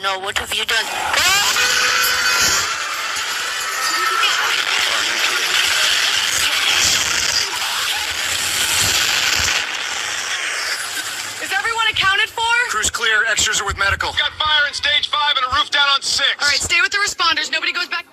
no, what have you done? Is everyone accounted for? Crew's clear. Extras are with medical. Got fire in stage 5 and a roof down on 6. All right, stay with the responders. Nobody goes back